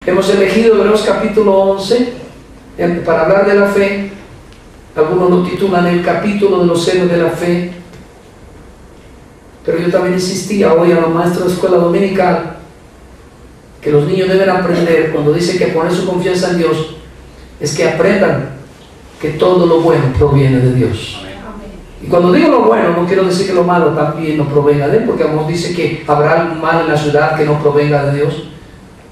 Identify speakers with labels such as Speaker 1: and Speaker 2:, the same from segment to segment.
Speaker 1: Hemos elegido Hebreos capítulo 11 para hablar de la fe. Algunos lo titulan el capítulo de los seres de la fe. Pero yo también insistía hoy a los maestros de escuela dominical que los niños deben aprender, cuando dice que poner su confianza en Dios, es que aprendan que todo lo bueno proviene de Dios. Y cuando digo lo bueno, no quiero decir que lo malo también no provenga de Él, porque Amós dice que habrá algún mal en la ciudad que no provenga de Dios.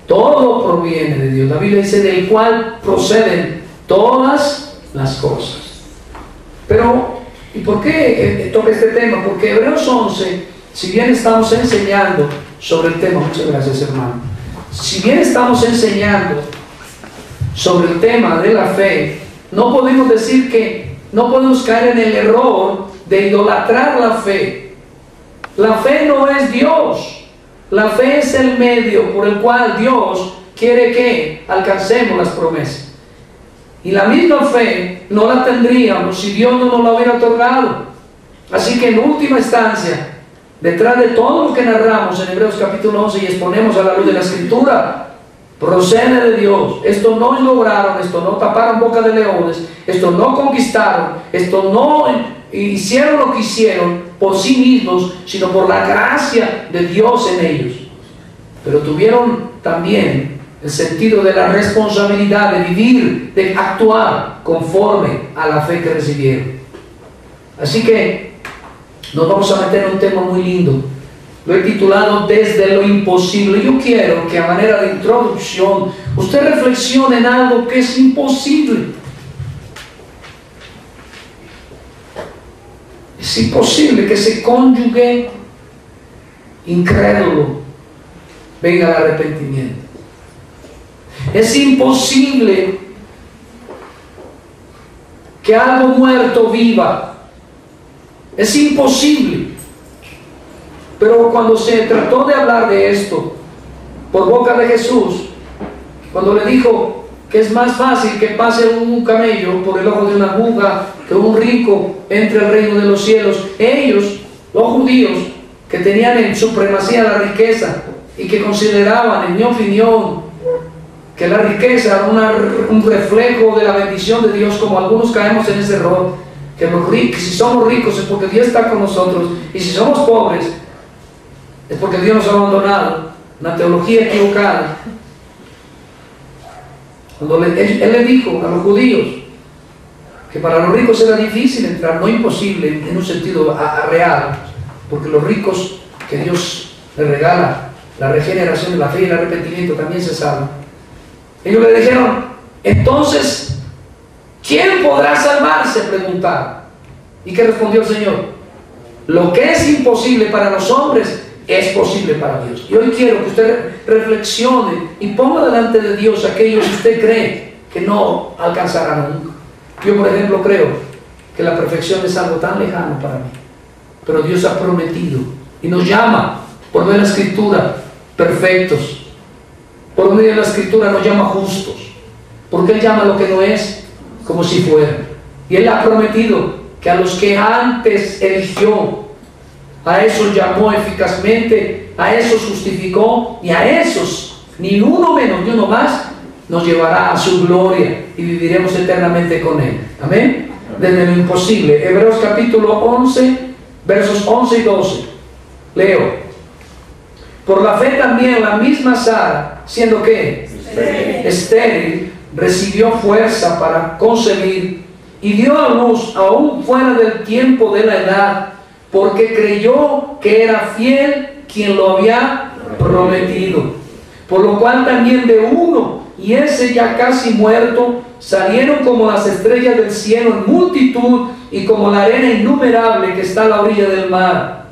Speaker 1: Todo proviene de Dios. La Biblia dice del cual proceden todas las cosas. Pero, ¿y por qué toca este tema? Porque Hebreos 11, si bien estamos enseñando sobre el tema, muchas gracias hermano, si bien estamos enseñando sobre el tema de la fe, no podemos decir que no podemos caer en el error de idolatrar la fe. La fe no es Dios. La fe es el medio por el cual Dios quiere que alcancemos las promesas. Y la misma fe no la tendríamos si Dios no nos la hubiera otorgado. Así que en última instancia, detrás de todo lo que narramos en Hebreos capítulo 11 y exponemos a la luz de la Escritura, procede de Dios. Esto no lograron, esto no taparon boca de leones, esto no conquistaron, esto no hicieron lo que hicieron por sí mismos, sino por la gracia de Dios en ellos. Pero tuvieron también el sentido de la responsabilidad de vivir, de actuar conforme a la fe que recibieron. Así que nos vamos a meter en un tema muy lindo. Lo he titulado Desde lo imposible. Yo quiero que a manera de introducción usted reflexione en algo que es imposible. Es imposible que ese cónyuge incrédulo venga al arrepentimiento. Es imposible que algo muerto viva. Es imposible. Pero cuando se trató de hablar de esto por boca de Jesús, cuando le dijo que es más fácil que pase un camello por el ojo de una aguja que un rico entre al reino de los cielos, ellos, los judíos, que tenían en supremacía la riqueza y que consideraban, en mi opinión, que la riqueza era un reflejo de la bendición de Dios, como algunos caemos en ese error, que los ricos, si somos ricos es porque Dios está con nosotros, y si somos pobres es porque Dios nos ha abandonado. Una teología equivocada. Cuando él le dijo a los judíos que para los ricos era difícil entrar, no imposible en un sentido real, porque los ricos que Dios les regala la regeneración de la fe y el arrepentimiento también se salvan. Ellos le dijeron, entonces, ¿quién podrá salvarse? Preguntaron. ¿Y qué respondió el Señor? Lo que es imposible para los hombres es posible para Dios. Y hoy quiero que usted reflexione y ponga delante de Dios aquello que usted cree que no alcanzará nunca. Yo, por ejemplo, creo que la perfección es algo tan lejano para mí, pero Dios ha prometido y nos llama por medio de la Escritura perfectos, por medio de la Escritura nos llama justos, porque Él llama lo que no es como si fuera. Y Él ha prometido que a los que antes eligió, a esos llamó eficazmente, a esos justificó, y a esos, ni uno menos ni uno más, nos llevará a su gloria y viviremos eternamente con Él. Amén. Desde lo imposible. Hebreos capítulo 11, versos 11 y 12. Leo. Por la fe también la misma Sara, siendo que estéril, recibió fuerza para concebir y dio a luz aún fuera del tiempo de la edad, porque creyó que era fiel quien lo había prometido. Por lo cual también de uno, y ese ya casi muerto, salieron como las estrellas del cielo en multitud y como la arena innumerable que está a la orilla del mar.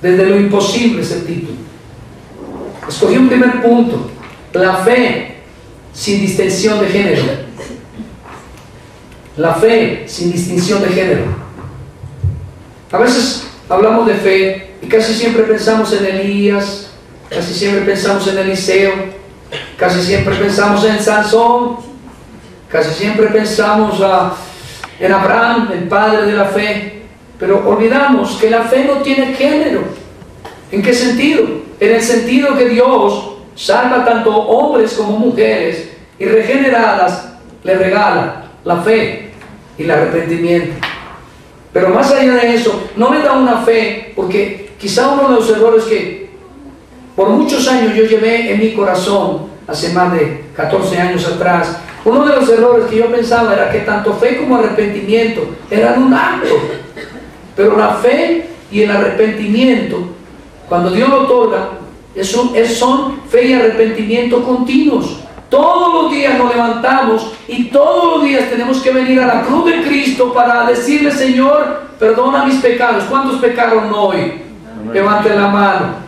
Speaker 1: Desde lo imposible es el título. Escogí un primer punto: la fe sin distinción de género. La fe sin distinción de género. A veces hablamos de fe y casi siempre pensamos en Elías, casi siempre pensamos en Eliseo, casi siempre pensamos en Sansón, casi siempre pensamos en Abraham, el padre de la fe, pero olvidamos que la fe no tiene género. ¿En qué sentido? En el sentido que Dios salva tanto hombres como mujeres, y regeneradas le regala la fe y el arrepentimiento. Pero más allá de eso, no le da una fe, porque quizá uno de los errores que por muchos años yo llevé en mi corazón, hace más de 14 años atrás, uno de los errores que yo pensaba era que tanto fe como arrepentimiento eran un acto. Pero la fe y el arrepentimiento, cuando Dios lo otorga, son fe y arrepentimiento continuos. Todos los días nos levantamos y todos los días tenemos que venir a la cruz de Cristo para decirle: Señor, perdona mis pecados. ¿Cuántos pecaron hoy? Levanten la mano.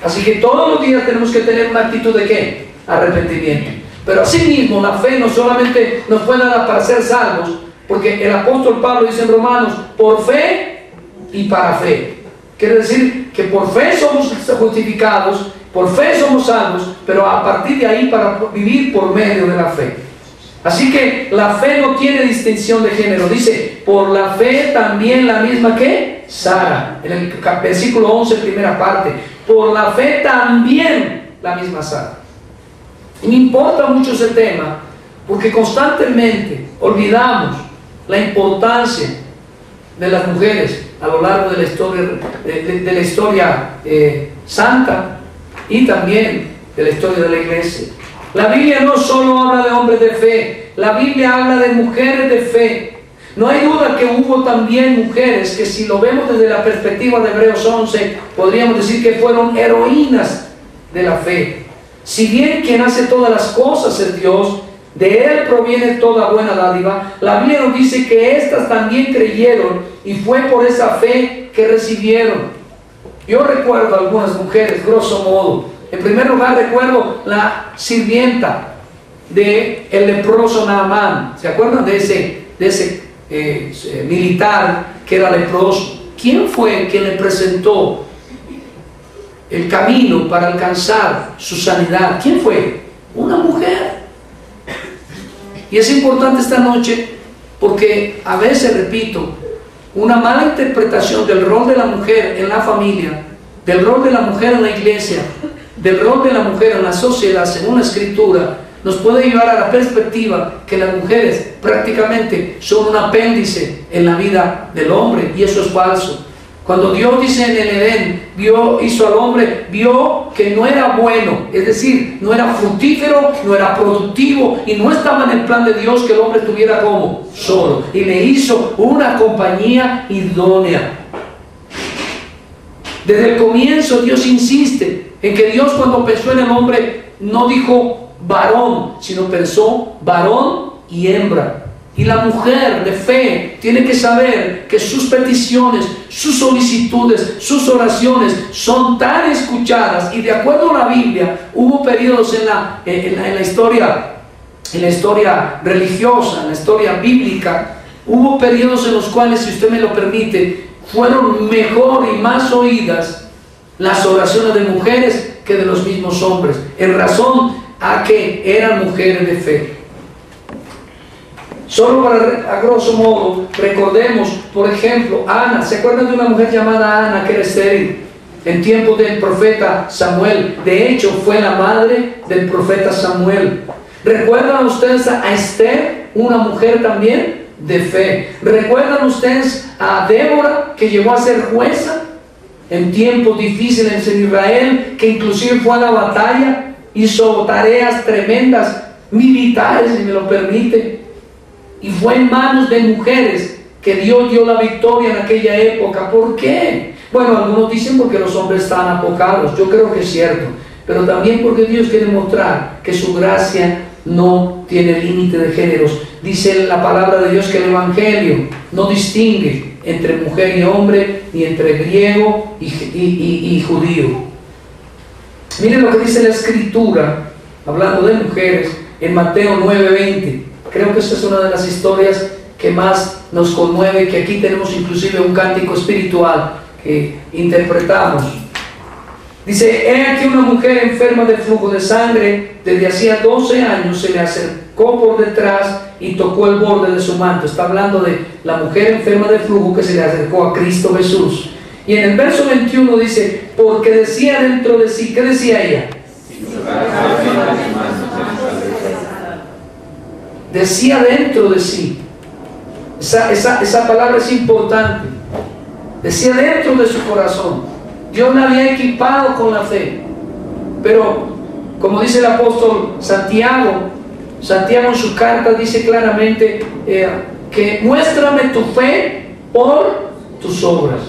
Speaker 1: Así que todos los días tenemos que tener una actitud de ¿qué? Arrepentimiento. Pero asimismo la fe no solamente nos puede dar para ser salvos, porque el apóstol Pablo dice en Romanos: por fe y para fe. Quiere decir que por fe somos justificados, por fe somos salvos, pero a partir de ahí para vivir por medio de la fe. Así que la fe no tiene distinción de género. Dice: por la fe también la misma que Sara, en el versículo 11, primera parte. Por la fe también la misma Sara. Y me importa mucho ese tema, porque constantemente olvidamos la importancia de las mujeres a lo largo de la historia, santa, y también de la historia de la iglesia. La Biblia no solo habla de hombres de fe, la Biblia habla de mujeres de fe. No hay duda que hubo también mujeres que, si lo vemos desde la perspectiva de Hebreos 11, podríamos decir que fueron heroínas de la fe. Si bien quien hace todas las cosas es Dios, de Él proviene toda buena dádiva, la Biblia nos dice que éstas también creyeron, y fue por esa fe que recibieron. Yo recuerdo a algunas mujeres, grosso modo. En primer lugar recuerdo la sirvienta del leproso Naamán. ¿Se acuerdan de ese militar que era leproso? ¿Quién fue quien le presentó el camino para alcanzar su sanidad? ¿Quién fue? Una mujer. Y es importante esta noche porque a veces, repito, una mala interpretación del rol de la mujer en la familia, del rol de la mujer en la iglesia, del rol de la mujer en la sociedad según la Escritura, nos puede llevar a la perspectiva que las mujeres prácticamente son un apéndice en la vida del hombre, y eso es falso. Cuando Dios dice en el Edén, hizo al hombre, vio que no era bueno, es decir, no era fructífero, no era productivo, y no estaba en el plan de Dios que el hombre estuviera como solo, y le hizo una compañía idónea. Desde el comienzo Dios insiste en que Dios, cuando pensó en el hombre, no dijo varón, sino pensó varón y hembra. Y la mujer de fe tiene que saber que sus peticiones, sus solicitudes, sus oraciones son tan escuchadas. Y de acuerdo a la Biblia, hubo periodos en la historia religiosa, en la historia bíblica, hubo periodos en los cuales, si usted me lo permite, fueron mejor y más oídas las oraciones de mujeres que de los mismos hombres, en razón a que eran mujeres de fe. Solo para, a grosso modo, recordemos, por ejemplo, Ana. ¿Se acuerdan de una mujer llamada Ana que era estéril en tiempos del profeta Samuel? De hecho, fue la madre del profeta Samuel. ¿Recuerdan ustedes a Esther, una mujer también de fe? ¿Recuerdan ustedes a Débora, que llegó a ser jueza en tiempos difíciles en Israel, que inclusive fue a la batalla, hizo tareas tremendas, militares, si me lo permite? Y fue en manos de mujeres que Dios dio la victoria en aquella época. ¿Por qué? Bueno, algunos dicen porque los hombres estaban apocados. Yo creo que es cierto. Pero también porque Dios quiere mostrar que su gracia no tiene límite de géneros. Dice la palabra de Dios que el Evangelio no distingue entre mujer y hombre, ni entre griego y judío. Miren lo que dice la Escritura, hablando de mujeres, en Mateo 9:20. Creo que esta es una de las historias que más nos conmueve, que aquí tenemos inclusive un cántico espiritual que interpretamos. Dice: he aquí una mujer enferma de flujo de sangre, desde hacía 12 años, se le acercó por detrás y tocó el borde de su manto. Está hablando de la mujer enferma de flujo que se le acercó a Cristo Jesús. Y en el verso 21 dice: porque decía dentro de sí, ¿qué decía ella? Decía dentro de sí. Esa palabra es importante. Decía dentro de su corazón. Dios me había equipado con la fe. Pero, como dice el apóstol Santiago en su carta dice claramente que muéstrame tu fe por tus obras.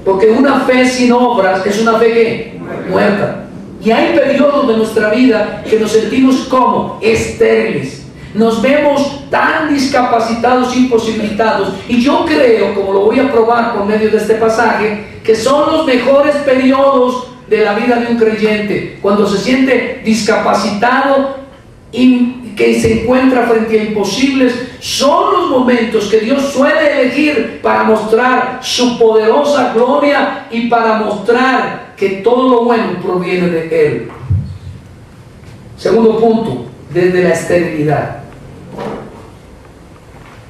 Speaker 1: Porque una fe sin obras es una fe que muerta. Y hay periodos de nuestra vida que nos sentimos como estériles. Nos vemos tan discapacitados, imposibilitados. Y yo creo, como lo voy a probar por medio de este pasaje, que son los mejores periodos de la vida de un creyente. Cuando se siente discapacitado y que se encuentra frente a imposibles, son los momentos que Dios suele elegir para mostrar su poderosa gloria y para mostrar que todo lo bueno proviene de Él. Segundo punto, desde la esterilidad.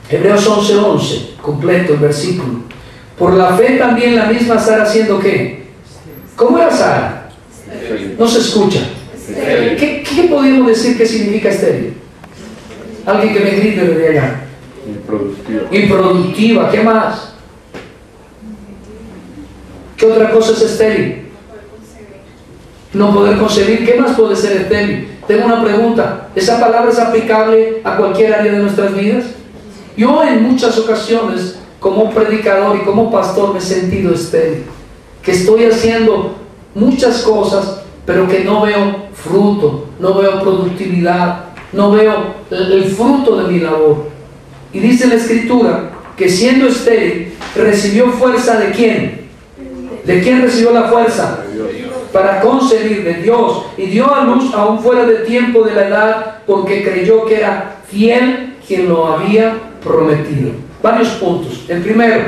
Speaker 1: Hebreos 11:11, completo el versículo. Por la fe también la misma Sara, siendo ¿qué? ¿Cómo era Sara? No se escucha. ¿Qué podemos decir que significa estéril? Alguien que me grite desde allá. Improductiva. ¿Qué más? ¿Qué otra cosa es estéril? No poder concebir. ¿Qué más puede ser estéril? Tengo una pregunta. ¿Esa palabra es aplicable a cualquier área de nuestras vidas? Yo en muchas ocasiones, como predicador y como pastor, me he sentido estéril. Que estoy haciendo muchas cosas, pero que no veo fruto, no veo productividad, no veo el fruto de mi labor. Y dice la Escritura que siendo estéril, recibió fuerza ¿de quién? ¿De quién recibió la fuerza? Para concebir, de Dios, y dio a luz aún fuera de tiempo de la edad, porque creyó que era fiel quien lo había prometido. Varios puntos. El primero,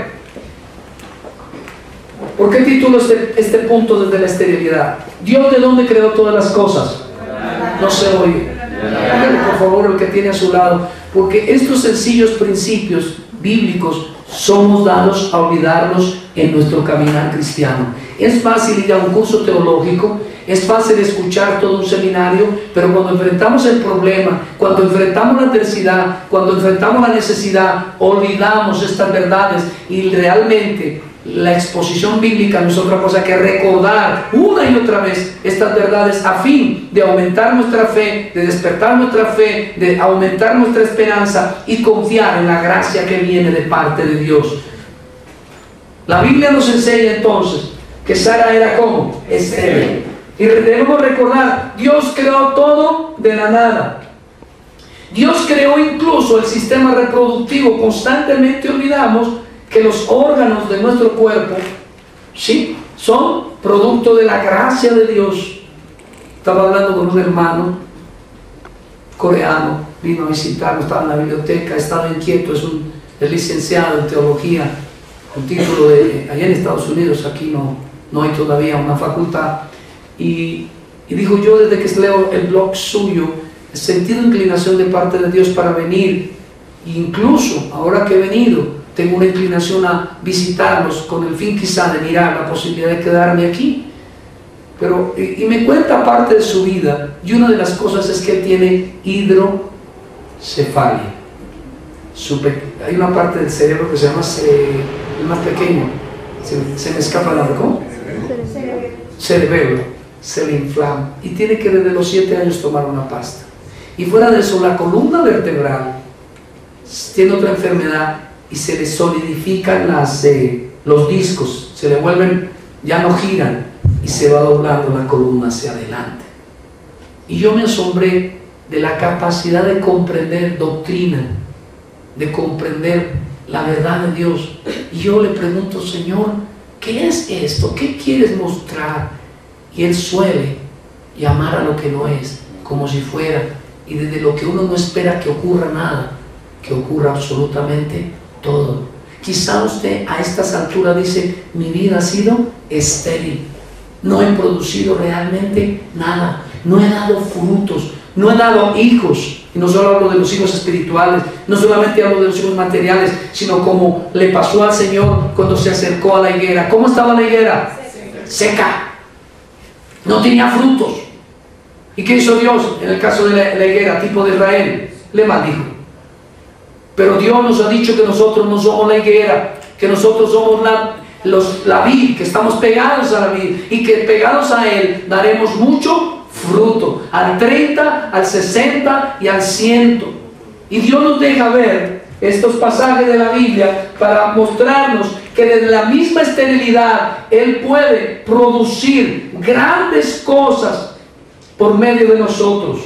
Speaker 1: ¿por qué titulo este punto desde la esterilidad? ¿Dios de dónde creó todas las cosas? No se oye. Hágale por favor el que tiene a su lado, porque estos sencillos principios bíblicos somos dados a olvidarlos en nuestro caminar cristiano. Es fácil ir a un curso teológico, es fácil escuchar todo un seminario, pero cuando enfrentamos el problema, cuando enfrentamos la adversidad, cuando enfrentamos la necesidad, olvidamos estas verdades. Y realmente la exposición bíblica no es otra cosa que recordar una y otra vez estas verdades a fin de aumentar nuestra fe, de despertar nuestra fe, de aumentar nuestra esperanza y confiar en la gracia que viene de parte de Dios. La Biblia nos enseña entonces que Sara era como estéril. Y debemos recordar, Dios creó todo de la nada. Dios creó incluso el sistema reproductivo. Constantemente olvidamos que los órganos de nuestro cuerpo, sí, son producto de la gracia de Dios. Estaba hablando con un hermano coreano, vino a visitarnos, estaba en la biblioteca, estaba inquieto, es licenciado en teología, un título allá en Estados Unidos, aquí no hay todavía una facultad. Y dijo, yo desde que leo el blog suyo he sentido inclinación de parte de Dios para venir, incluso ahora que he venido tengo una inclinación a visitarlos con el fin quizá de mirar la posibilidad de quedarme aquí. Pero, y me cuenta parte de su vida, y una de las cosas es que él tiene hidrocefalia. Hay una parte del cerebro que se llama el más pequeño, se me escapa la nombre, ¿cómo? Cerebelo. Se le inflama y tiene que desde los 7 años tomar una pasta. Y fuera de eso, la columna vertebral tiene otra enfermedad y se le solidifican los discos, se le vuelven, ya no giran y se va doblando la columna hacia adelante. Y yo me asombré de la capacidad de comprender doctrina, de comprender la verdad de Dios. Y yo le pregunto, Señor, ¿qué es esto? ¿Qué quieres mostrar? Y Él suele llamar a lo que no es, como si fuera, y desde lo que uno no espera que ocurra nada, que ocurra absolutamente todo. Quizá usted a estas alturas dice, mi vida ha sido estéril, no he producido realmente nada, no he dado frutos, no he dado hijos. Y no solo hablo de los hijos espirituales, no solamente hablo de los hijos materiales, sino como le pasó al Señor cuando se acercó a la higuera. ¿Cómo estaba la higuera? Seca. No tenía frutos. ¿Y qué hizo Dios en el caso de la higuera, tipo de Israel? Le maldijo. Pero Dios nos ha dicho que nosotros no somos la higuera, que nosotros somos la vid, que estamos pegados a la vid, y que pegados a Él daremos mucho fruto, al 30, al 60 y al 100. Y Dios nos deja ver estos pasajes de la Biblia para mostrarnos que desde la misma esterilidad Él puede producir grandes cosas por medio de nosotros.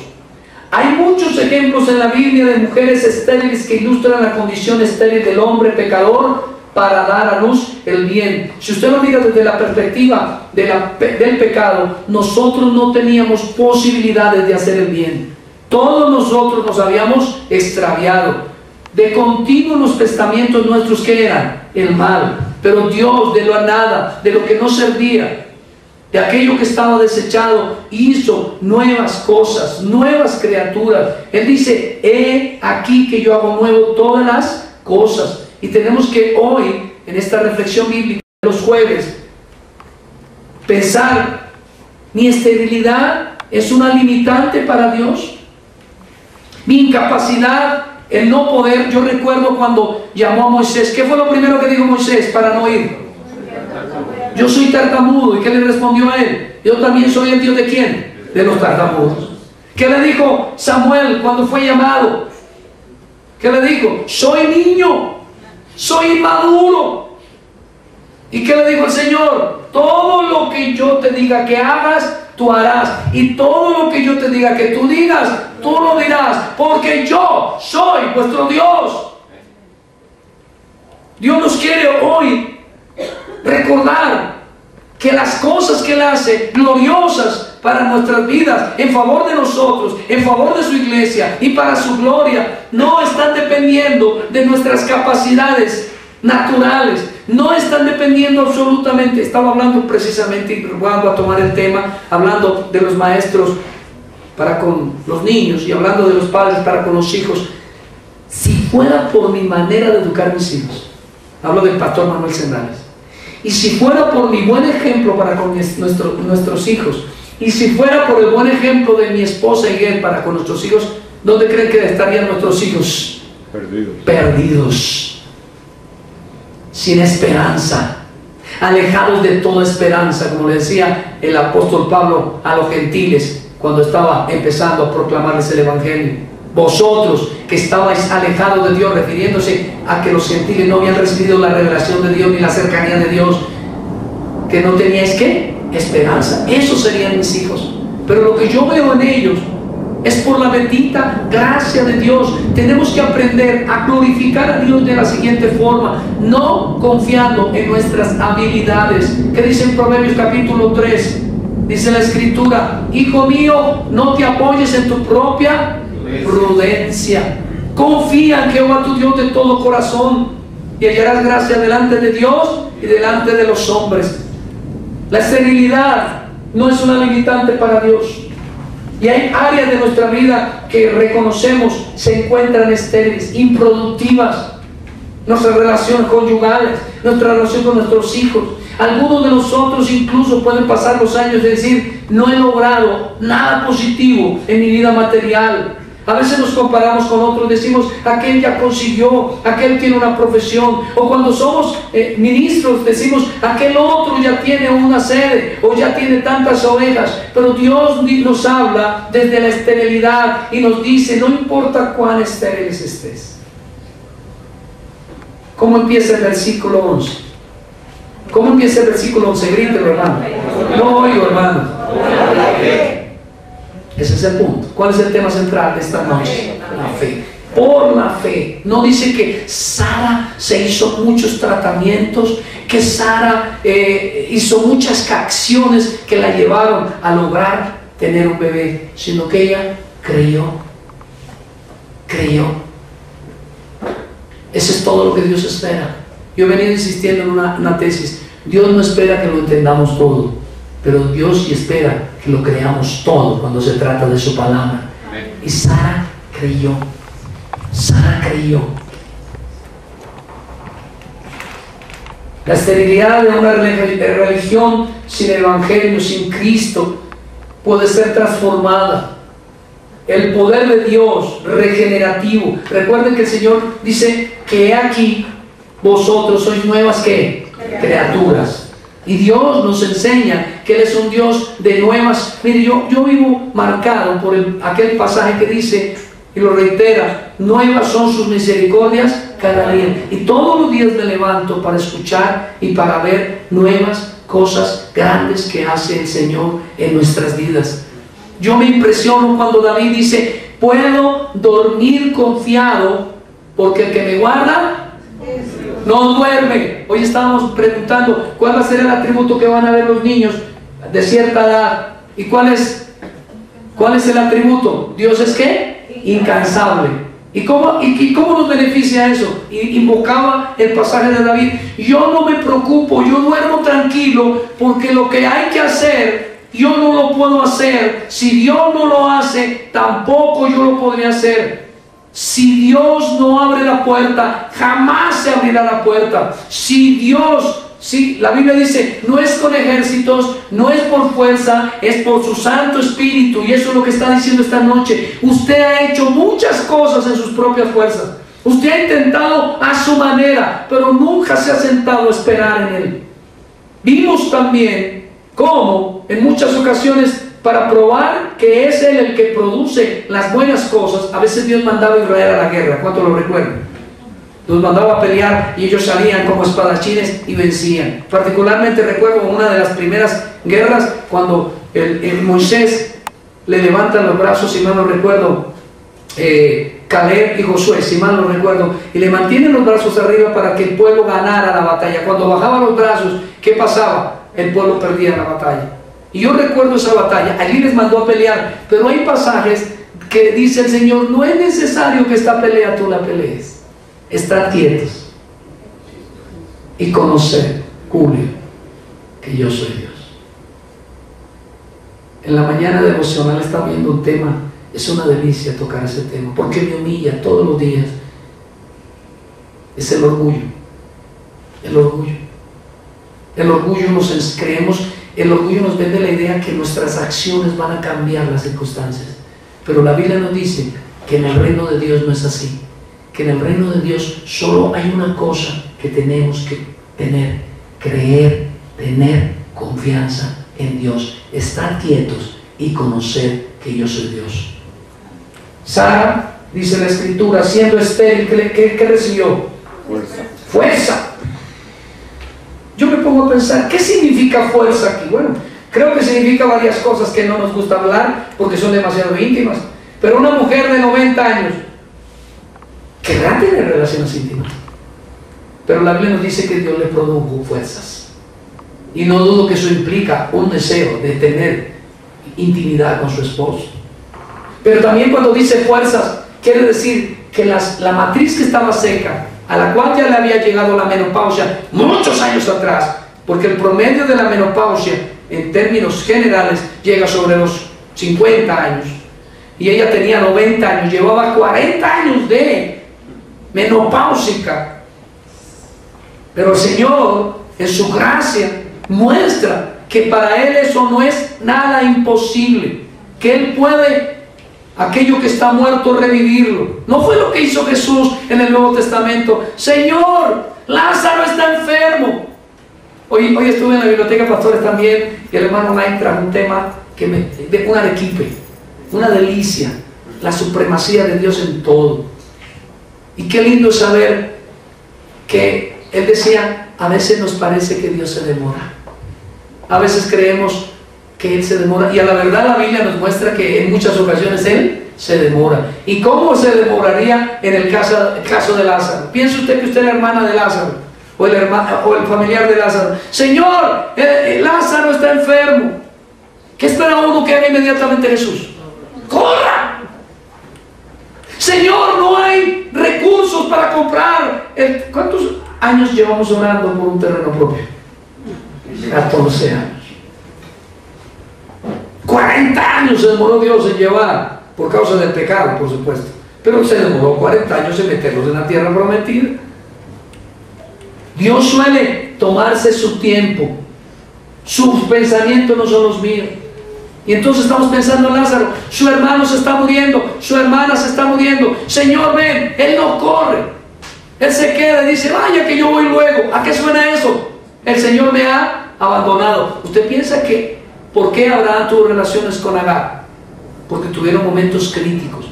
Speaker 1: Hay muchos ejemplos en la Biblia de mujeres estériles que ilustran la condición estéril del hombre pecador para dar a luz el bien. Si usted lo mira desde la perspectiva del pecado, nosotros no teníamos posibilidades de hacer el bien. Todos nosotros nos habíamos extraviado. De continuo los pensamientos nuestros, ¿qué eran? El mal. Pero Dios, de la nada, de lo que no servía, de aquello que estaba desechado, hizo nuevas cosas, nuevas criaturas. Él dice: he aquí que yo hago nuevo todas las cosas. Y tenemos que hoy, en esta reflexión bíblica de los jueves, pensar: mi esterilidad es una limitante para Dios, mi incapacidad, el no poder. Yo recuerdo cuando llamó a Moisés, ¿qué fue lo primero que dijo Moisés para no ir? Yo soy tartamudo. ¿Y qué le respondió a él? Yo también soy el Dios de ¿quién? De los tartamudos. ¿Qué le dijo Samuel cuando fue llamado? ¿Qué le dijo? Soy niño, soy inmaduro. ¿Y qué le dijo el Señor? Todo lo que yo te diga que hagas, tú harás. Y todo lo que yo te diga que tú digas, tú lo dirás, porque yo soy vuestro Dios. Dios nos quiere hoy recordar que las cosas que Él hace, gloriosas para nuestras vidas, en favor de nosotros, en favor de su iglesia y para su gloria, no están dependiendo de nuestras capacidades naturales, no están dependiendo absolutamente. Estaba hablando precisamente, y voy a tomar el tema, hablando de los maestros para con los niños y hablando de los padres para con los hijos. Si fuera por mi manera de educar a mis hijos, hablo del pastor Manuel Sendales, y si fuera por mi buen ejemplo para con nuestros hijos, y si fuera por el buen ejemplo de mi esposa Iguel para con nuestros hijos, ¿dónde creen que estarían nuestros hijos? Perdidos, sin esperanza, alejados de toda esperanza, como le decía el apóstol Pablo a los gentiles cuando estaba empezando a proclamarles el evangelio. Vosotros que estabais alejados de Dios, refiriéndose a que los gentiles no habían recibido la revelación de Dios ni la cercanía de Dios, que no teníais ¿qué? Esperanza. Esos serían mis hijos. Pero lo que yo veo en ellos es por la bendita gracia de Dios. Tenemos que aprender a glorificar a Dios de la siguiente forma, no confiando en nuestras habilidades. ¿Qué dice en Proverbios capítulo 3? Dice la escritura: hijo mío, no te apoyes en tu propia prudencia, confía en Jehová tu Dios de todo corazón y hallarás gracia delante de Dios y delante de los hombres. La esterilidad no es una limitante para Dios, y hay áreas de nuestra vida que reconocemos se encuentran estériles, improductivas. Nuestras relaciones conyugales, nuestra relación con nuestros hijos. Algunos de nosotros incluso pueden pasar los años de decir: no he logrado nada positivo en mi vida material. A veces nos comparamos con otros, decimos: aquel ya consiguió, aquel tiene una profesión. O cuando somos ministros decimos: aquel otro ya tiene una sede o ya tiene tantas ovejas. Pero Dios nos habla desde la esterilidad y nos dice: no importa cuán estériles estés. ¿Cómo empieza el versículo 11? ¿Cómo empieza el versículo 11? Grítelo, hermano. No oigo, hermano. Ese es el punto. ¿Cuál es el tema central de esta noche? La fe. Por la fe. No dice que Sara se hizo muchos tratamientos, que Sara hizo muchas acciones que la llevaron a lograr tener un bebé, sino que ella creyó. Eso es todo lo que Dios espera. Yo he venido insistiendo en una tesis: Dios no espera que lo entendamos todo, pero Dios sí espera que lo creamos todo cuando se trata de su palabra. Y Sara creyó. La esterilidad de una religión sin evangelio, sin Cristo, puede ser transformada. El poder de Dios regenerativo. Recuerden que el Señor dice que aquí vosotros sois nuevas ¿qué? Criaturas. Y Dios nos enseña que Él es un Dios de nuevas. Mire, yo vivo marcado por aquel pasaje que dice, y lo reitera, nuevas son sus misericordias cada día. Y todos los días me levanto para escuchar y para ver nuevas cosas grandes que hace el Señor en nuestras vidas. Yo me impresiono cuando David dice, puedo dormir confiado porque el que me guarda no duerme. Hoy estábamos preguntando cuál va a ser el atributo que van a ver los niños de cierta edad. ¿Y cuál es el atributo? Dios es ¿qué? Incansable. ¿Y cómo nos beneficia eso? Invocaba el pasaje de David. Yo no me preocupo, yo duermo tranquilo porque lo que hay que hacer yo no lo puedo hacer. Si Dios no lo hace, tampoco yo lo podría hacer. Si Dios no abre la puerta, jamás se abrirá la puerta. La Biblia dice, no es con ejércitos, no es por fuerza, es por su Santo Espíritu. Y eso es lo que está diciendo esta noche. Usted ha hecho muchas cosas en sus propias fuerzas. Usted ha intentado a su manera, pero nunca se ha sentado a esperar en Él. Vimos también cómo en muchas ocasiones, para probar que es Él el que produce las buenas cosas, a veces Dios mandaba a Israel a la guerra. ¿Cuánto lo recuerdan? Los mandaba a pelear y ellos salían como espadachines y vencían. Particularmente recuerdo una de las primeras guerras cuando el Moisés le levantan los brazos, si mal no recuerdo, Caleb y Josué, si mal no recuerdo, y le mantienen los brazos arriba para que el pueblo ganara la batalla. Cuando bajaban los brazos, ¿qué pasaba? El pueblo perdía la batalla. Y yo recuerdo esa batalla. Allí les mandó a pelear, pero hay pasajes que dice el Señor, no es necesario que esta pelea tú la pelees. Estad quietos y conocer, Julio, que yo soy Dios. En la mañana devocional estaba viendo un tema. Es una delicia tocar ese tema porque me humilla todos los días. Es el orgullo. El orgullo. El orgullo el orgullo nos vende la idea que nuestras acciones van a cambiar las circunstancias. Pero la Biblia nos dice que en el reino de Dios no es así. Que en el reino de Dios solo hay una cosa que tenemos que tener: creer, tener confianza en Dios, estar quietos y conocer que yo soy Dios. Sara, dice la Escritura, siendo estéril, ¿qué recibió? Fuerza. Yo me pongo a pensar, ¿qué significa fuerza aquí? Bueno, creo que significa varias cosas que no nos gusta hablar porque son demasiado íntimas. Pero una mujer de 90 años querrá tener relaciones íntimas. Pero la Biblia nos dice que Dios le produjo fuerzas. Y no dudo que eso implica un deseo de tener intimidad con su esposo. Pero también cuando dice fuerzas, quiere decir que la matriz que estaba seca, a la cual ya le había llegado la menopausia muchos años atrás, porque el promedio de la menopausia en términos generales llega sobre los 50 años, y ella tenía 90 años, llevaba 40 años de menopáusica. Pero el Señor, en su gracia, muestra que para Él eso no es nada imposible, que Él puede aquello que está muerto revivirlo. No fue lo que hizo Jesús en el Nuevo Testamento. Señor, Lázaro está enfermo. Hoy estuve en la biblioteca Pastores también, y el hermano Nay trajo un tema de un arequipe, una delicia, la supremacía de Dios en todo. Y qué lindo saber que él decía, a veces nos parece que Dios se demora, a veces creemos que Él se demora, y a la verdad la Biblia nos muestra que en muchas ocasiones Él se demora. ¿Y cómo se demoraría en el caso de Lázaro? ¿Piensa usted que usted es la hermana de Lázaro o el familiar de Lázaro? Señor, Lázaro está enfermo. ¿Qué espera uno que haga inmediatamente Jesús? ¡Corra! Señor, no hay recursos para comprar. ¿Cuántos años llevamos orando por un terreno propio? 14 años. 40 años se demoró Dios en llevar, por causa del pecado, por supuesto, pero se demoró 40 años en meterlos en la tierra prometida. Dios suele tomarse su tiempo. Sus pensamientos no son los míos. Y entonces estamos pensando en Lázaro, su hermano se está muriendo, su hermana se está muriendo. Señor, ven. Él no corre, él se queda y dice, vaya que yo voy luego. ¿A qué suena eso? El Señor me ha abandonado. ¿Usted piensa que por qué Abraham tuvo relaciones con Agar? Porque tuvieron momentos críticos.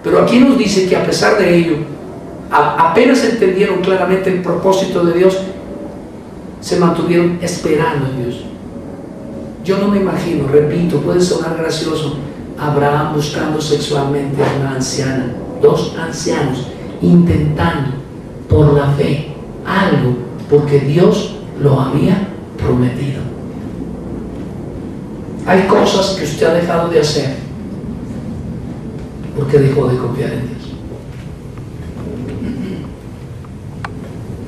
Speaker 1: Pero aquí nos dice que a pesar de ello, apenas entendieron claramente el propósito de Dios, se mantuvieron esperando en Dios. Yo no me imagino, repito, puede sonar gracioso, Abraham buscando sexualmente a una anciana, dos ancianos intentando por la fe algo, porque Dios lo había prometido. Hay cosas que usted ha dejado de hacer porque dejó de confiar en Dios.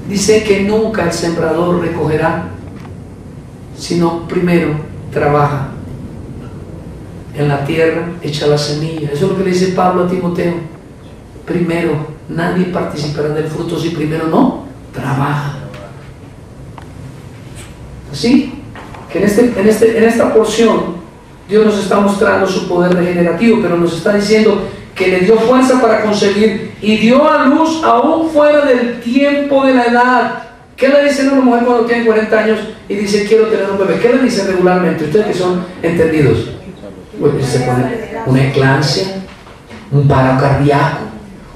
Speaker 1: Dice que nunca el sembrador recogerá, sino primero trabaja en la tierra, echa la semilla. Eso es lo que le dice Pablo a Timoteo. Primero, nadie participará del fruto si primero no trabaja. Así que en esta porción Dios nos está mostrando su poder regenerativo, pero nos está diciendo que le dio fuerza para concebir y dio a luz aún fuera del tiempo de la edad. ¿Qué le dicen a una mujer cuando tiene 40 años y dice quiero tener un bebé? ¿Qué le dicen regularmente? Ustedes que son entendidos. Pues se pone una eclampsia, un paro cardíaco.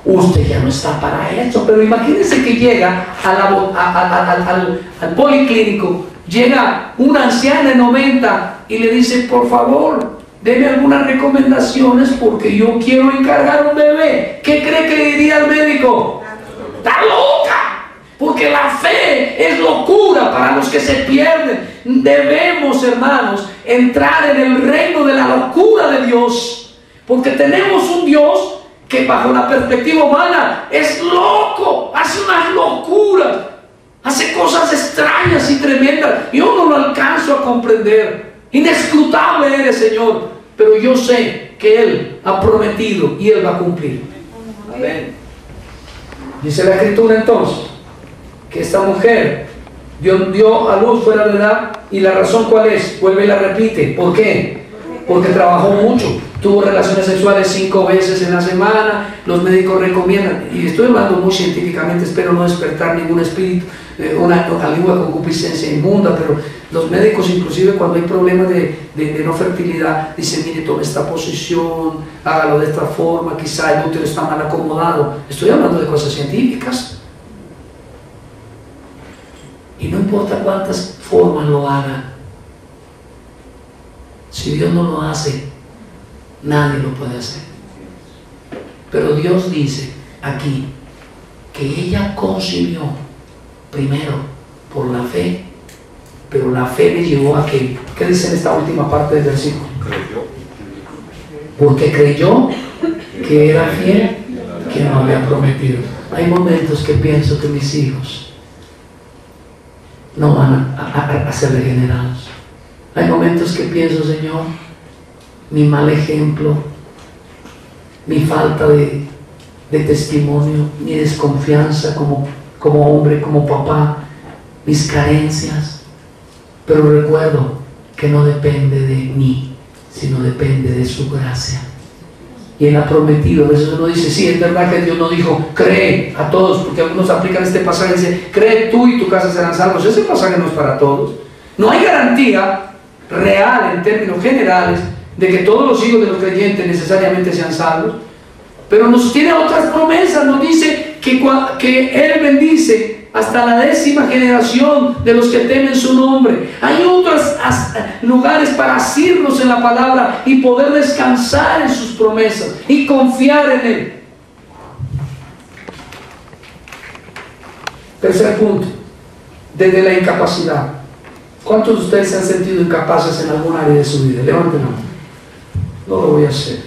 Speaker 1: Usted ya no está para eso. Pero imagínense que llega al policlínico, llega una anciana de 90 y le dice, por favor, deme algunas recomendaciones porque yo quiero encargar un bebé. ¿Qué cree que diría el médico? ¡Está loca! Porque la fe es locura para los que se pierden. Debemos, hermanos, entrar en el reino de la locura de Dios, porque tenemos un Dios que bajo la perspectiva humana es loco, hace unas locuras, hace cosas extrañas y tremendas. Yo no lo alcanzo a comprender. Inescrutable eres, Señor, pero yo sé que Él ha prometido y Él va a cumplir. Amén. Dice la Escritura entonces que esta mujer dio a luz fuera de edad, y la razón ¿cuál es? Vuelve y la repite. ¿Por qué? Porque trabajó mucho, tuvo relaciones sexuales 5 veces en la semana. Los médicos recomiendan, y estoy hablando muy científicamente, espero no despertar ningún espíritu, una lengua de concupiscencia inmunda, pero los médicos inclusive cuando hay problemas de no fertilidad dicen, mire, tome esta posición, hágalo de esta forma, quizá el útero está mal acomodado. Estoy hablando de cosas científicas. Y no importa cuántas formas lo haga, si Dios no lo hace, nadie lo puede hacer. Pero Dios dice aquí que ella concibió primero por la fe, pero la fe le llevó a que, ¿qué dice en esta última parte del versículo? Porque creyó que era fiel, que no había prometido. Hay momentos que pienso que mis hijos no van a ser regenerados. Hay momentos que pienso, Señor, mi mal ejemplo, mi falta de testimonio, mi desconfianza como hombre, como papá, mis carencias, pero recuerdo que no depende de mí, sino depende de su gracia. Y Él ha prometido. A veces uno dice, sí, es verdad que Dios no dijo, cree a todos, porque algunos aplican este pasaje y dicen, cree tú y tu casa serán salvos. Ese pasaje no es para todos. No hay garantía real en términos generales de que todos los hijos de los creyentes necesariamente sean salvos, pero nos tiene otras promesas. Nos dice que Él bendice hasta la 10ª generación de los que temen su nombre. Hay otros lugares para asirnos en la palabra y poder descansar en sus promesas y confiar en Él. Tercer punto, desde la incapacidad. ¿Cuántos de ustedes se han sentido incapaces en algún área de su vida? Levanten la mano. No lo voy a hacer.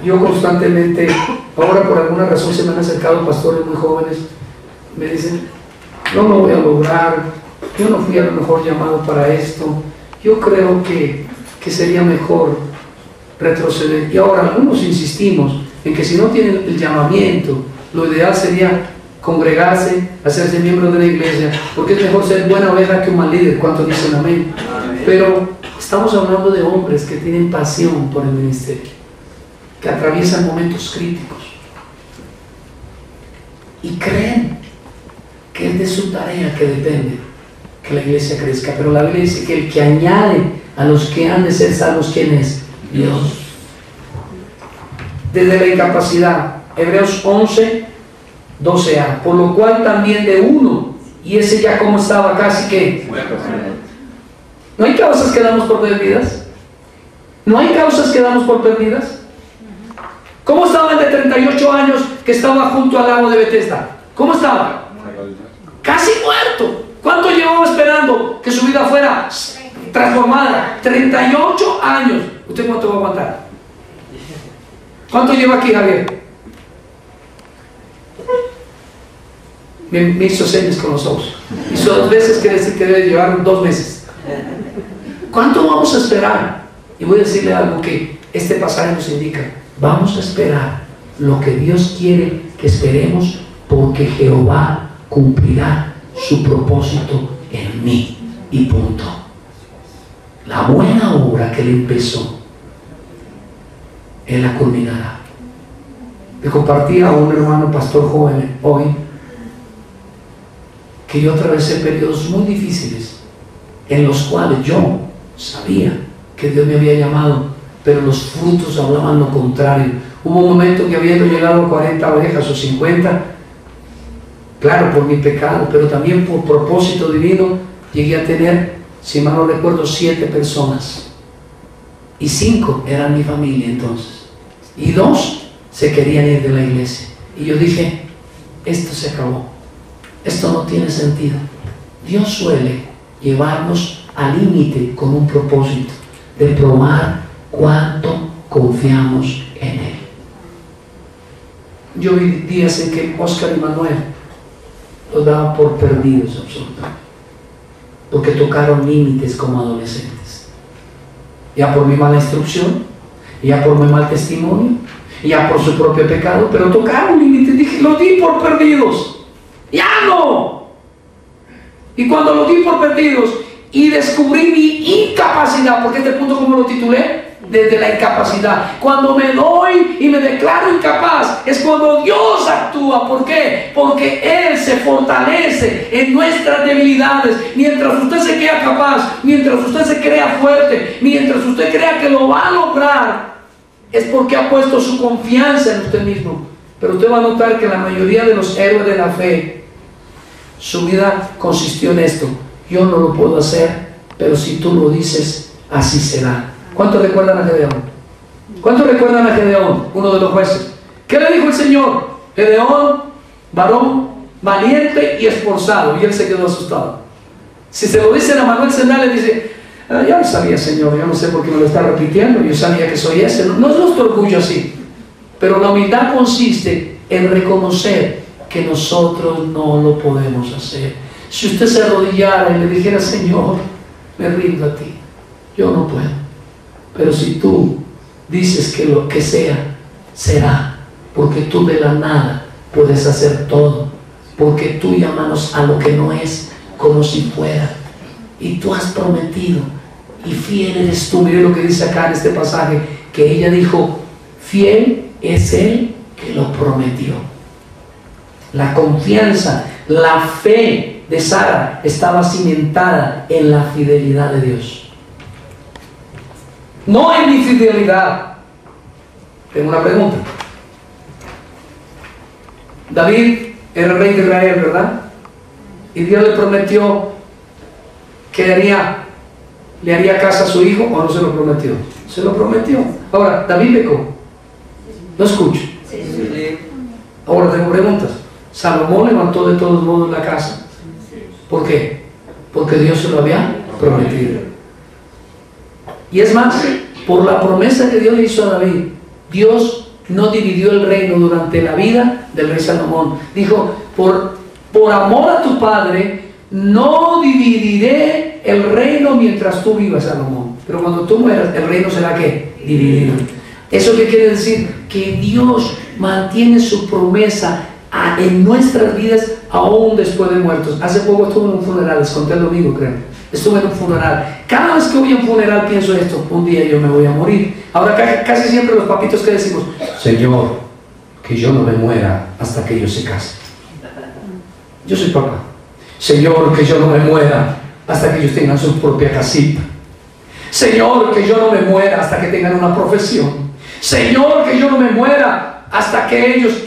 Speaker 1: Yo constantemente, ahora por alguna razón se me han acercado pastores muy jóvenes, me dicen, no lo voy a lograr, yo no fui a lo mejor llamado para esto, yo creo que sería mejor retroceder. Y ahora algunos insistimos en que si no tienen el llamamiento, lo ideal sería congregarse, hacerse miembro de la iglesia, porque es mejor ser buena oveja que un mal líder. ¿Cuántos dicen amén? Pero Estamos hablando de hombres que tienen pasión por el ministerio, que atraviesan momentos críticos y creen que es de su tarea que depende que la iglesia crezca. Pero la Biblia dice que el que añade a los que han de ser salvos, ¿quién es? Dios. Desde la incapacidad, Hebreos 11, 12a, por lo cual también de uno, y ese ya como estaba casi que... ¿No hay causas que damos por perdidas? ¿No hay causas que damos por perdidas? ¿Cómo estaba el de 38 años que estaba junto al lago de Bethesda? ¿Cómo estaba? Casi muerto. ¿Cuánto llevaba esperando que su vida fuera transformada? 38 años. ¿Usted cuánto va a aguantar? ¿Cuánto lleva aquí, Javier? Me hizo señas con los ojos. Hizo 2 veces, quiere decir que debe llevar 2 meses. ¿Cuánto vamos a esperar? Y voy a decirle algo que este pasaje nos indica. Vamos a esperar lo que Dios quiere que esperemos, porque Jehová cumplirá su propósito en mí. Y punto. La buena obra que Él empezó, Él la culminará. Le compartí a un hermano pastor joven hoy que yo atravesé periodos muy difíciles en los cuales yo sabía que Dios me había llamado, pero los frutos hablaban lo contrario. Hubo un momento que habiendo llegado a 40 ovejas o 50, claro, por mi pecado, pero también por propósito divino, llegué a tener, si mal no recuerdo, 7 personas, y 5 eran mi familia entonces, y 2 se querían ir de la iglesia. Y yo dije, esto se acabó, esto no tiene sentido. Dios suele llevarnos al límite con un propósito de probar cuánto confiamos en Él. Yo vi días en que Oscar y Manuel los daban por perdidos absolutamente, porque tocaron límites como adolescentes, ya por mi mala instrucción, ya por mi mal testimonio, ya por su propio pecado, pero tocaron límites. Dije, lo di por perdidos, ya no. Y cuando lo di por perdidos y descubrí mi incapacidad, porque este punto, ¿cómo lo titulé? Desde la incapacidad. Cuando me doy y me declaro incapaz, es cuando Dios actúa. ¿Por qué? Porque Él se fortalece en nuestras debilidades. Mientras usted se crea capaz, mientras usted se crea fuerte, mientras usted crea que lo va a lograr, es porque ha puesto su confianza en usted mismo. Pero usted va a notar que la mayoría de los héroes de la fe, su vida consistió en esto: yo no lo puedo hacer, pero si tú lo dices, así será. ¿Cuántos recuerdan a Gedeón? ¿Cuántos recuerdan a Gedeón, uno de los jueces? ¿Qué le dijo el Señor? Gedeón, varón valiente y esforzado. Y él se quedó asustado. Si se lo dicen a Manuel Sendal, le dice, ya lo sabía, Señor, yo no sé por qué me lo está repitiendo, yo sabía que soy ese. No es nuestro orgullo así, pero la humildad consiste en reconocer que nosotros no lo podemos hacer. Si usted se arrodillara y le dijera, Señor, me rindo a ti, yo no puedo. Pero si tú dices que lo que sea, será, porque tú de la nada puedes hacer todo, porque tú llamas a lo que no es como si fuera, y tú has prometido, y fiel eres tú. Mire lo que dice acá en este pasaje, que ella dijo, fiel es Él que lo prometió. La confianza, la fe de Sara estaba cimentada en la fidelidad de Dios, no en mi fidelidad. Tengo una pregunta. David era el rey de Israel, ¿verdad? Y Dios le prometió que le haría casa a su hijo, ¿o no se lo prometió? Se lo prometió. Ahora, David pecó. No escucho. Ahora tengo preguntas. Salomón levantó de todos modos la casa. ¿Por qué? Porque Dios se lo había prometido. Y es más, por la promesa que Dios le hizo a David, Dios no dividió el reino durante la vida del rey Salomón. Dijo, por amor a tu padre, no dividiré el reino mientras tú vivas, Salomón. Pero cuando tú mueras, el reino será ¿qué? Dividido. ¿Eso qué quiere decir? Que Dios mantiene su promesa en nuestras vidas aún después de muertos. Hace poco estuve en un funeral, les conté el domingo, creo. Estuve en un funeral. Cada vez que voy a un funeral pienso esto: un día yo me voy a morir. Ahora casi siempre los papitos que decimos: Señor, que yo no me muera hasta que ellos se casen. Yo soy papá. Señor, que yo no me muera hasta que ellos tengan su propia casita. Señor, que yo no me muera hasta que tengan una profesión. Señor, que yo no me muera hasta que ellos.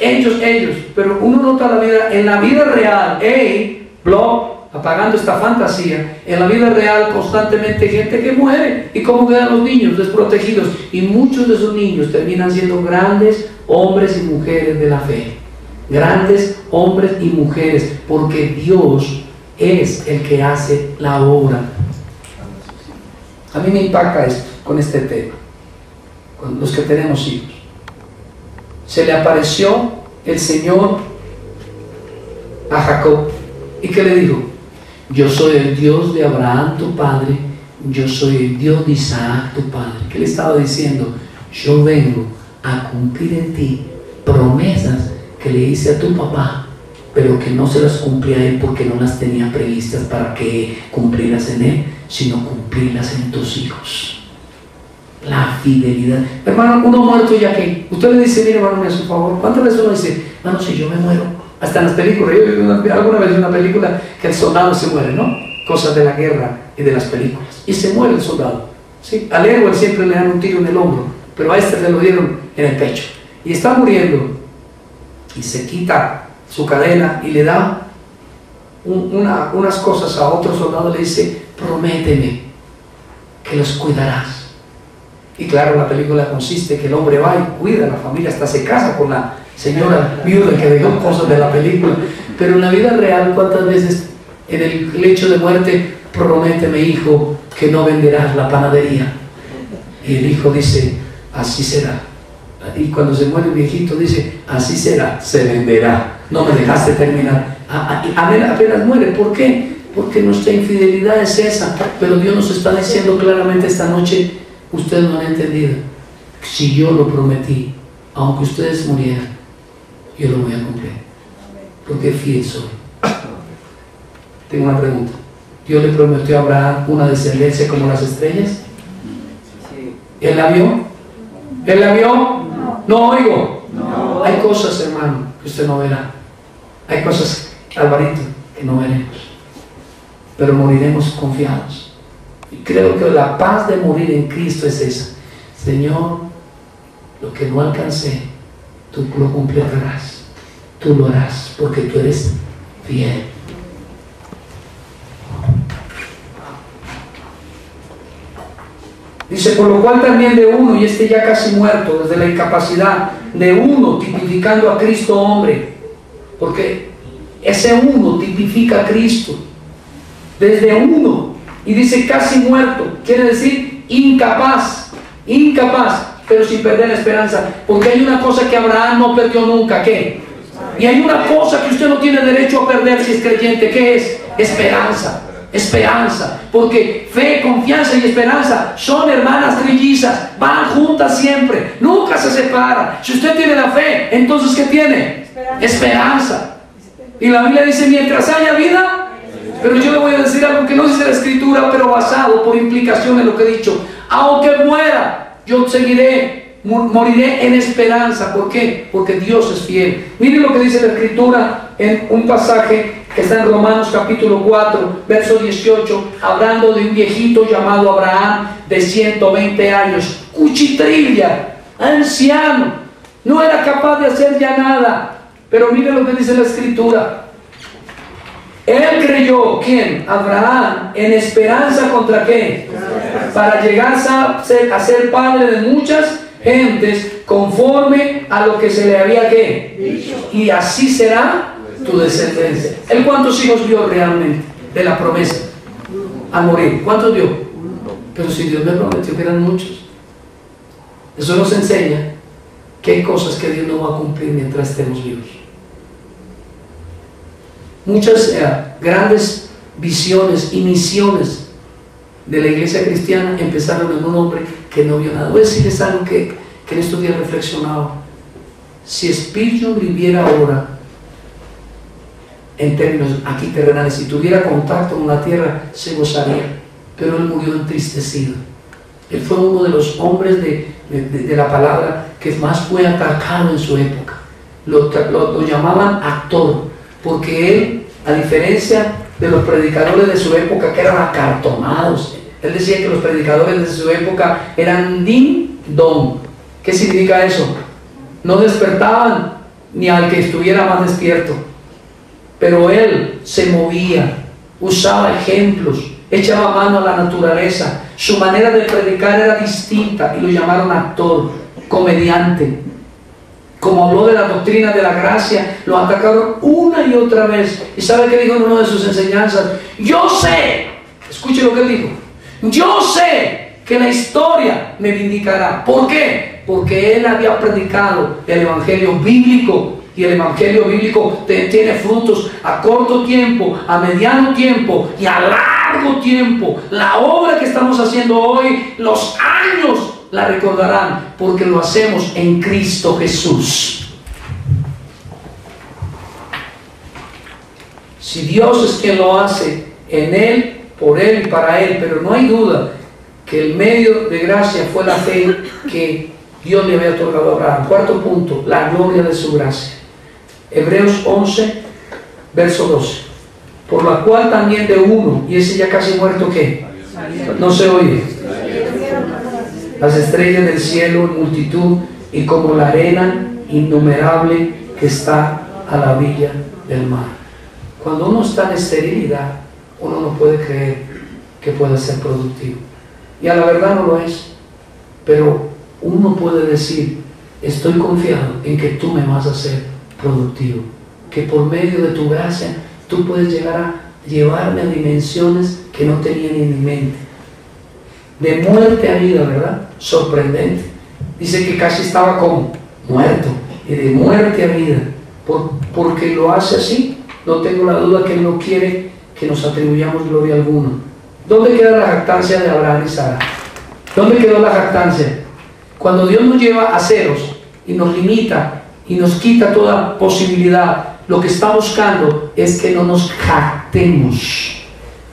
Speaker 1: Pero uno nota la vida, en la vida real, apagando esta fantasía, en la vida real constantemente hay gente que muere. ¿Y cómo quedan los niños? Desprotegidos. Y muchos de esos niños terminan siendo grandes hombres y mujeres de la fe. Grandes hombres y mujeres, porque Dios es el que hace la obra. A mí me impacta esto, con este tema, con los que tenemos hijos. Se le apareció el Señor a Jacob, ¿y qué le dijo? Yo soy el Dios de Abraham tu padre, yo soy el Dios de Isaac tu padre. ¿Qué le estaba diciendo? Yo vengo a cumplir en ti promesas que le hice a tu papá, pero que no se las cumplí a él porque no las tenía previstas para que cumplieras en él, sino cumplirlas en tus hijos. La fidelidad. Hermano, uno muerto ya que usted le dice: mire, hermano, me hace un favor. ¿Cuántas veces uno dice: hermano, si yo me muero? Hasta en las películas. Yo vi alguna vez una película que el soldado se muere, ¿no? Cosas de la guerra y de las películas. Y se muere el soldado, ¿sí? Al héroe siempre le dan un tiro en el hombro, pero a este le lo dieron en el pecho. Y está muriendo y se quita su cadena y le da unas cosas a otro soldado. Le dice: prométeme que los cuidarás. Y claro, la película consiste que el hombre va y cuida a la familia, hasta se casa con la señora viuda que dejó cosas de la película. Pero en la vida real, ¿cuántas veces en el lecho de muerte: prométeme, hijo, que no venderás la panadería? Y el hijo dice: así será. Y cuando se muere el viejito dice: así será, se venderá. No me dejaste terminar. Apenas muere. ¿Por qué? Porque nuestra infidelidad es esa. Pero Dios nos está diciendo claramente esta noche: ustedes no han entendido. Si yo lo prometí, aunque ustedes murieran, yo lo voy a cumplir, porque fiel soy. Tengo una pregunta: ¿Dios le prometió a Abraham una descendencia como las estrellas? ¿Él la vio? ¿Él la vio? No oigo. No. Hay cosas, hermano, que usted no verá. Hay cosas, Alvarito, que no veremos, pero moriremos confiados. Y creo que la paz de morir en Cristo es esa: Señor, lo que no alcancé, tú lo completarás, tú lo harás, porque tú eres fiel. Dice: por lo cual también de uno, y este ya casi muerto, desde la incapacidad de uno, tipificando a Cristo hombre, porque ese uno tipifica a Cristo, desde uno, y dice casi muerto, quiere decir incapaz, pero sin perder la esperanza, porque hay una cosa que Abraham no perdió nunca. ¿Qué? Y hay una cosa que usted no tiene derecho a perder si es creyente. ¿Qué es? Esperanza. Esperanza, porque fe, confianza y esperanza son hermanas trillizas, van juntas siempre, nunca se separan. Si usted tiene la fe, entonces ¿qué tiene? Esperanza. Y la Biblia dice: mientras haya vida. Pero yo le voy a decir algo que no dice la Escritura, pero basado por implicación en lo que he dicho: aunque muera, yo seguiré, moriré en esperanza. ¿Por qué? Porque Dios es fiel. Miren lo que dice la Escritura en un pasaje que está en Romanos capítulo 4, verso 18, hablando de un viejito llamado Abraham de 120 años, cuchitrilla, anciano, no era capaz de hacer ya nada. Pero miren lo que dice la Escritura: él creyó, ¿quién? Abraham, en esperanza ¿contra qué? Para llegar a ser padre de muchas gentes, conforme a lo que se le había ¿qué? Dicho. Y así será tu descendencia. ¿Él cuántos hijos vio realmente de la promesa al morir? ¿Cuántos vio? Pero si Dios me prometió que eran muchos. Eso nos enseña que hay cosas que Dios no va a cumplir mientras estemos vivos. Muchas grandes visiones y misiones de la iglesia cristiana empezaron en un hombre que no vio nada. Voy a decirles algo que en estos días he reflexionado. Si Spurgeon viviera ahora, en términos aquí terrenales. Si tuviera contacto con la tierra, se gozaría, pero él murió entristecido. Él fue uno de los hombres de la palabra que más fue atacado en su época. Lo llamaban actor, porque él, a diferencia de los predicadores de su época que eran acartonados, él decía que los predicadores de su época eran din don. ¿Qué significa eso? No despertaban ni al que estuviera más despierto, pero él se movía, usaba ejemplos, echaba mano a la naturaleza. Su manera de predicar era distinta y lo llamaron actor, comediante. Como habló de la doctrina de la gracia, lo atacaron una y otra vez. ¿Y sabe qué dijo en una de sus enseñanzas? Yo sé, escuche lo que él dijo, yo sé que la historia me vindicará. ¿Por qué? Porque él había predicado el evangelio bíblico, y el evangelio bíblico tiene frutos a corto tiempo, a mediano tiempo y a largo tiempo. La obra que estamos haciendo hoy, los años la recordarán, porque lo hacemos en Cristo Jesús. Si Dios es quien lo hace, en Él, por Él y para Él, pero no hay duda que el medio de gracia fue la fe que Dios le había otorgado a Abraham. Cuarto punto, la gloria de su gracia. Hebreos 11, verso 12. Por la cual también de uno, y ese ya casi muerto, ¿qué? No se oye. Las estrellas del cielo en multitud, y como la arena innumerable que está a la orilla del mar. Cuando uno está en esterilidad, uno no puede creer que pueda ser productivo. Y a la verdad no lo es. Pero uno puede decir, estoy confiado en que tú me vas a hacer productivo, que por medio de tu gracia tú puedes llegar a llevarme a dimensiones que no tenía ni en mi mente, de muerte a vida, ¿verdad? Sorprendente. Dice que casi estaba como muerto, y de muerte a vida, porque lo hace así. No tengo la duda que Él no quiere que nos atribuyamos gloria alguna. ¿Dónde queda la jactancia de Abraham y Sara? ¿Dónde quedó la jactancia? Cuando Dios nos lleva a ceros y nos limita y nos quita toda posibilidad, lo que está buscando es que no nos jactemos,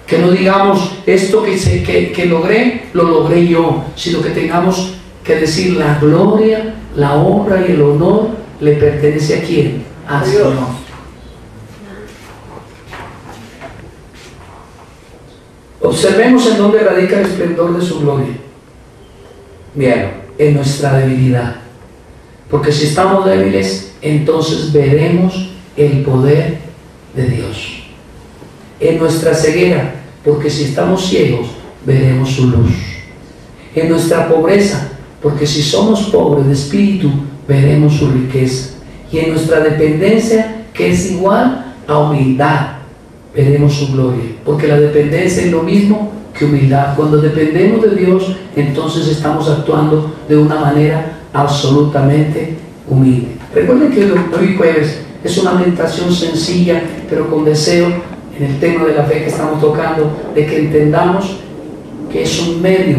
Speaker 1: que no digamos esto que logré, lo logré yo, sino que tengamos que decir la gloria, la honra y el honor le pertenece ¿a quién? A Dios. Observemos en dónde radica el esplendor de su gloria. Bien, en nuestra debilidad. Porque si estamos débiles, entonces veremos el poder de Dios. En nuestra ceguera, porque si estamos ciegos, veremos su luz. En nuestra pobreza, porque si somos pobres de espíritu, veremos su riqueza. Y en nuestra dependencia, que es igual a humildad, veremos su gloria. Porque la dependencia es lo mismo que humildad. Cuando dependemos de Dios, entonces estamos actuando de una manera absolutamente humilde. Recuerden que hoy jueves es una meditación sencilla, pero con deseo en el tema de la fe que estamos tocando, de que entendamos que es un medio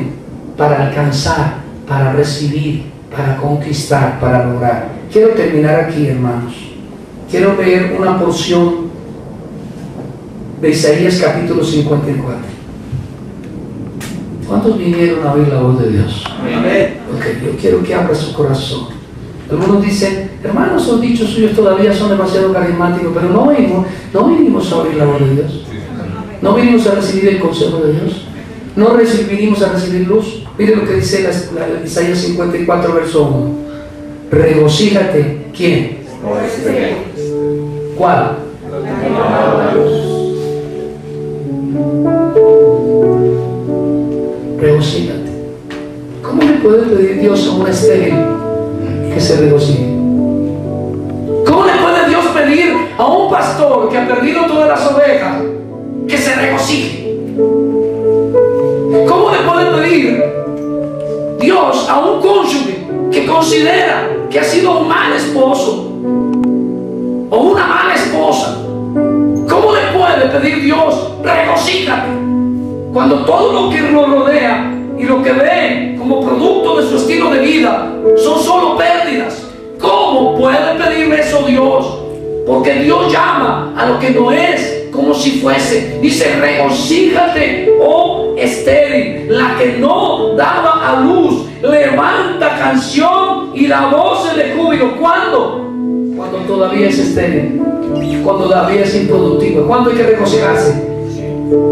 Speaker 1: para alcanzar, para recibir, para conquistar, para lograr. Quiero terminar aquí, hermanos. Quiero leer una porción de Isaías capítulo 54. ¿Cuántos vinieron a oír la voz de Dios? Amén. Okay, yo quiero que abra su corazón. Algunos dicen, hermanos, los dichos suyos todavía son demasiado carismáticos, pero no vinimos a oír la voz de Dios. No vinimos a recibir el consejo de Dios. No vinimos a recibir luz. Mire lo que dice Isaías 54, verso 1. Regocíjate. ¿Quién? ¿Cuál? Regocíjate. ¿Cómo le puede pedir Dios a un estéril que se regocije? ¿Cómo le puede Dios pedir a un pastor que ha perdido todas las ovejas que se regocije? ¿Cómo le puede pedir Dios a un cónyuge que considera que ha sido un mal esposo o una mala esposa? ¿Cómo le puede pedir Dios regocíjate cuando todo lo que lo rodea y lo que ve como producto de su estilo de vida son solo pérdidas? ¿Cómo puede pedirme eso Dios? porque Dios llama a lo que no es como si fuese. Dice: regocíjate, oh estéril, la que no daba a luz, levanta canción y da voces de júbilo. ¿Cuándo? Cuando todavía es estéril, cuando todavía es improductiva. ¿Cuándo hay que regocijarse?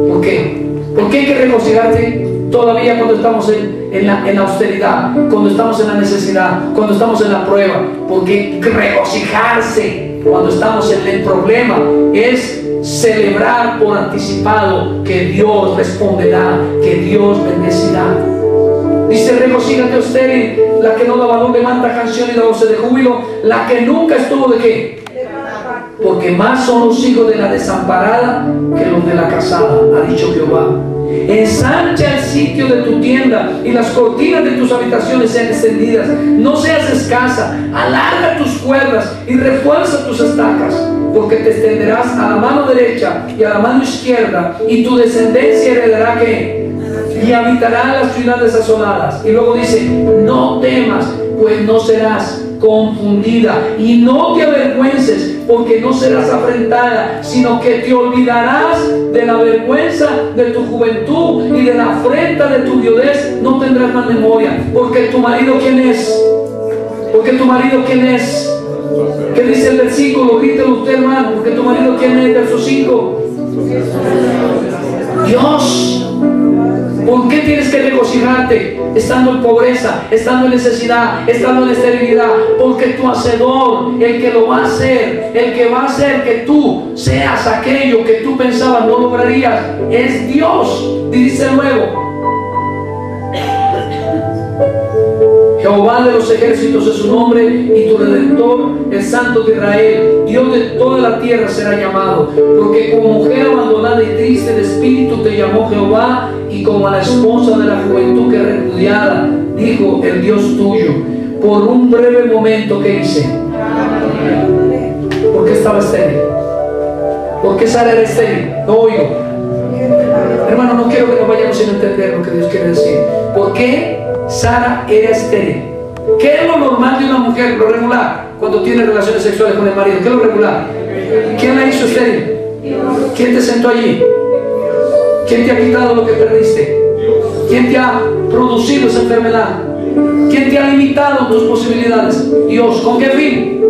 Speaker 1: ¿Por qué? ¿Por qué hay que regocijarse todavía cuando estamos en la austeridad, cuando estamos en la necesidad, cuando estamos en la prueba? Porque regocijarse cuando estamos en el problema es celebrar por anticipado que Dios responderá, que Dios bendecirá. Dice: regocíjate, estéril, la que no da valor, levanta canción y da voces de júbilo, la que nunca estuvo ¿de qué? Porque más son los hijos de la desamparada que los de la casada, ha dicho Jehová. Ensancha el sitio de tu tienda y las cortinas de tus habitaciones sean extendidas. No seas escasa, alarga tus cuerdas y refuerza tus estacas, porque te extenderás a la mano derecha y a la mano izquierda, y tu descendencia heredará ¿qué? Y habitará las ciudades asoladas. Y luego dice: no temas, pues no serás confundida, y no te avergüences, porque no serás afrentada, sino que te olvidarás de la vergüenza de tu juventud y de la afrenta de tu viudez, no tendrás más memoria. Porque tu marido, ¿quién es? Porque tu marido, ¿quién es? ¿Qué dice el versículo? Grítelo usted, hermano. Porque tu marido, ¿quién es? Verso 5. Dios. ¿Por qué tienes que regocijarte estando en pobreza, estando en necesidad, estando en esterilidad? Porque tu hacedor, el que lo va a hacer, el que va a hacer que tú seas aquello que tú pensabas no lograrías, es Dios. Dice luego: Jehová de los ejércitos es su nombre, y tu Redentor, el Santo de Israel. Dios de toda la tierra será llamado. Porque como mujer abandonada y triste de espíritu te llamó Jehová, y como a la esposa de la juventud que es repudiada, dijo el Dios tuyo. Por un breve momento, ¿qué hice? ¿Por qué estaba estéril? ¿Por qué Sara era estéril? No oigo. Hermano, no quiero que nos vayamos sin entender lo que Dios quiere decir. ¿Por qué Sara era estéril? ¿Qué es lo normal de una mujer, lo regular, cuando tiene relaciones sexuales con el marido? ¿Qué es lo regular? ¿Quién la hizo estéril? ¿Quién te sentó allí? ¿Quién te ha quitado lo que perdiste? ¿Quién te ha producido esa enfermedad? ¿Quién te ha limitado tus posibilidades? Dios. ¿Con qué fin?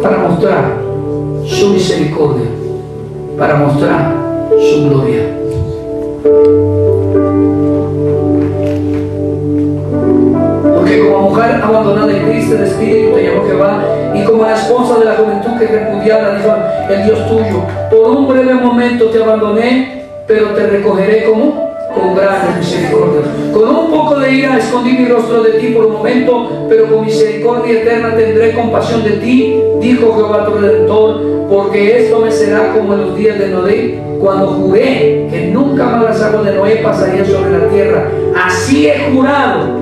Speaker 1: Para mostrar su misericordia, para mostrar su gloria. Porque como mujer abandonada y triste de espíritu te llamó Jehová, y como la esposa de la juventud que repudiada, dijo el Dios tuyo: por un breve momento te abandoné, pero te recogeré como con gran misericordia. Con un poco de ira escondí mi rostro de ti por un momento, pero con misericordia eterna tendré compasión de ti, dijo Jehová tu Redentor. Porque esto me será como en los días de Noé, cuando juré que nunca más las aguas de Noé pasarían sobre la tierra. Así he jurado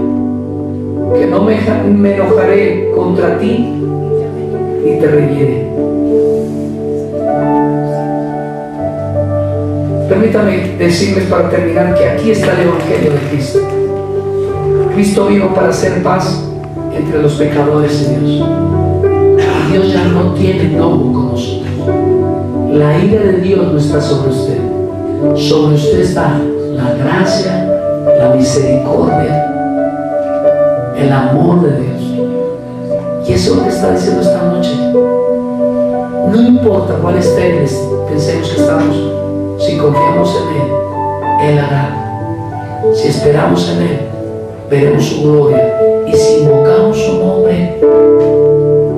Speaker 1: que no me enojaré contra ti y te reñiré. Permítame decirles para terminar que aquí está el Evangelio de Cristo. Cristo vino para hacer paz entre los pecadores y Dios. Y Dios ya no tiene enojo con nosotros. La ira de Dios no está sobre usted. Sobre usted está la gracia, la misericordia, el amor de Dios. Y eso es lo que está diciendo esta noche. No importa cuál estemos, pensemos que estamos. Si confiamos en Él, Él hará. Si esperamos en Él, veremos su gloria. Y si invocamos su nombre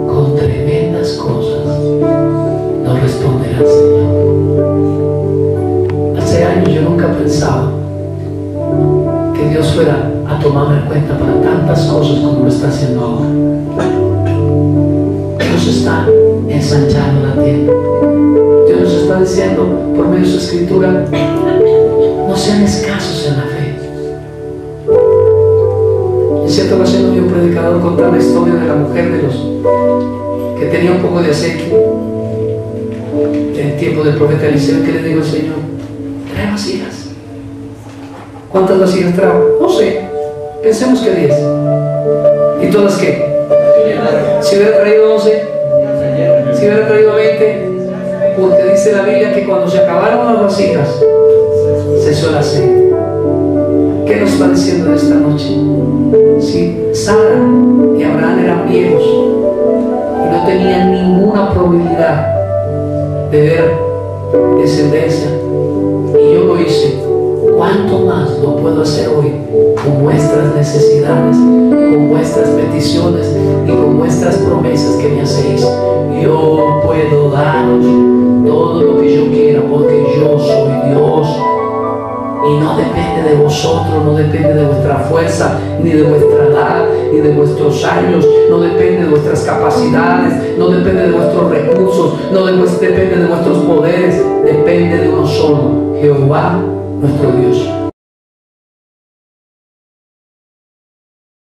Speaker 1: con tremendas cosas, nos responderá el Señor. Hace años yo nunca pensaba que Dios fuera a tomarme en cuenta para tantas cosas como lo está haciendo ahora. Dios está ensanchando la tierra. Dios nos está diciendo por medio de su escritura: no sean escasos en la fe. En cierta ocasión oí un predicador contar la historia de la mujer de los que tenía un poco de aceite en el tiempo del profeta Eliseo. ¿Qué le dijo el Señor? Trae vasijas. ¿Cuántas vasijas trajo? No sé, pensemos que 10. ¿Y todas qué? Si hubiera traído 11, que hubiera traído 20, porque dice la Biblia que cuando se acabaron las vasijas, cesó el aceite. ¿Qué nos está diciendo de esta noche? Si Sara y Abraham eran viejos y no tenían ninguna probabilidad de ver descendencia, y yo lo hice, ¿cuánto más lo puedo hacer hoy con vuestras necesidades, con vuestras peticiones y con vuestras promesas que me hacéis? Yo puedo daros todo lo que yo quiera, porque yo soy Dios. Y no depende de vosotros, no depende de vuestra fuerza, ni de vuestra edad, ni de vuestros años, no depende de vuestras capacidades, no depende de vuestros recursos, no depende de vuestros poderes, depende de uno solo, Jehová nuestro Dios.